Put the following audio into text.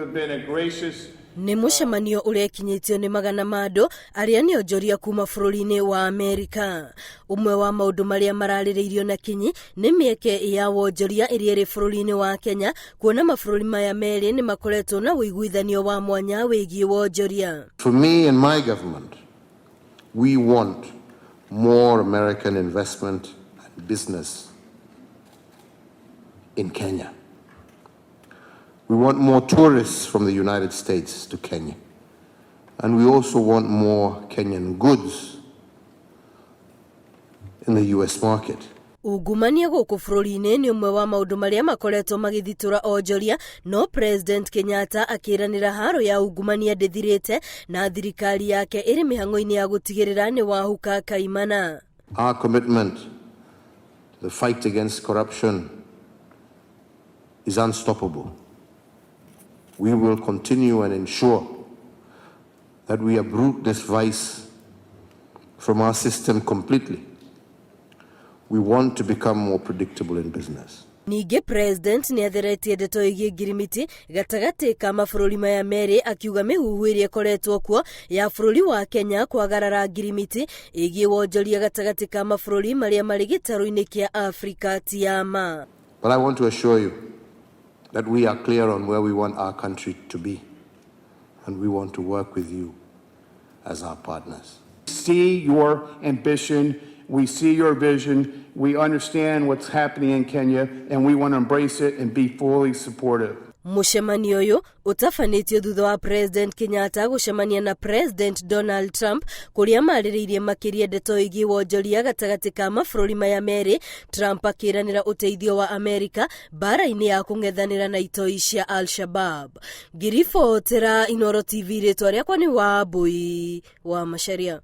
have been a gracious Nĩ mũcemanio ũrĩa kinyĩtio nĩ magana mandũ arĩa nĩ onjoria kuma bũrũri-inĩ wa Amerika. Umwe wa maũndũ marĩa mararĩrĩirio na kinyi nĩ mĩeke ya wonjoria ĩrĩa ĩrĩ bũrũri-inĩ wa Kenya, kuona mabũrũri maya merĩ nĩ makoretwo na ũiguithanio wa mwanya wĩgiĩ wonjoria. For me and my government, we want more American investment and business in Kenya. We want more tourists from the United States to Kenya. And we also want more Kenyan goods in the US market. Ungumania gũkũ bũrũri-inĩ nĩ ũmwe wa maũndũ marĩa makoretwo magĩthitũra onjoria, no President Kenyatta akĩranĩra haro ya ungumania ndĩthirĩte na thirikari yake ĩrĩ mĩhang'o-inĩ ya gũtigĩrĩra nĩ wahuka kaimana. Our commitment to the fight against corruption is unstoppable. We will continue and ensure that we uproot this vice from our system completely. We want to become more predictable in business. Ningĩ President nĩ atheretie ndeto ĩgiĩ ngirimiti gatagatĩ ka mabũrũri maya merĩ, akiuga mĩhuhu ĩrĩa ĩkoretwo kuo ya bũrũri wa Kenya kwagarara ngirimiti ĩgiĩ wonjoria gatagatĩ ka mabũrũri marĩa marĩ gĩtarũ-inĩ kĩa Afrika ti ya ma. But I want to assure you that we are clear on where we want our country to be, and we want to work with you as our partners. We see your ambition, we see your vision, we understand what's happening in Kenya, and we want to embrace it and be fully supportive. Mũcemanio ũyũ ũtafanĩtio thutha wa President Kenyatta gũcemania na President Donald Trump, kũrĩa marĩrĩirie makĩria ndeto ĩgiĩ wonjoria gatagatĩ ka mabũrũri maya merĩ, Trump akĩranĩra ũteithio wa Amerika mbara-inĩ ya kũng'ethanĩra na itoi cia Al-Shabab. Ngiribotera Inooro TV, rĩtwa rĩakwa nĩ Wambui wa Macharia.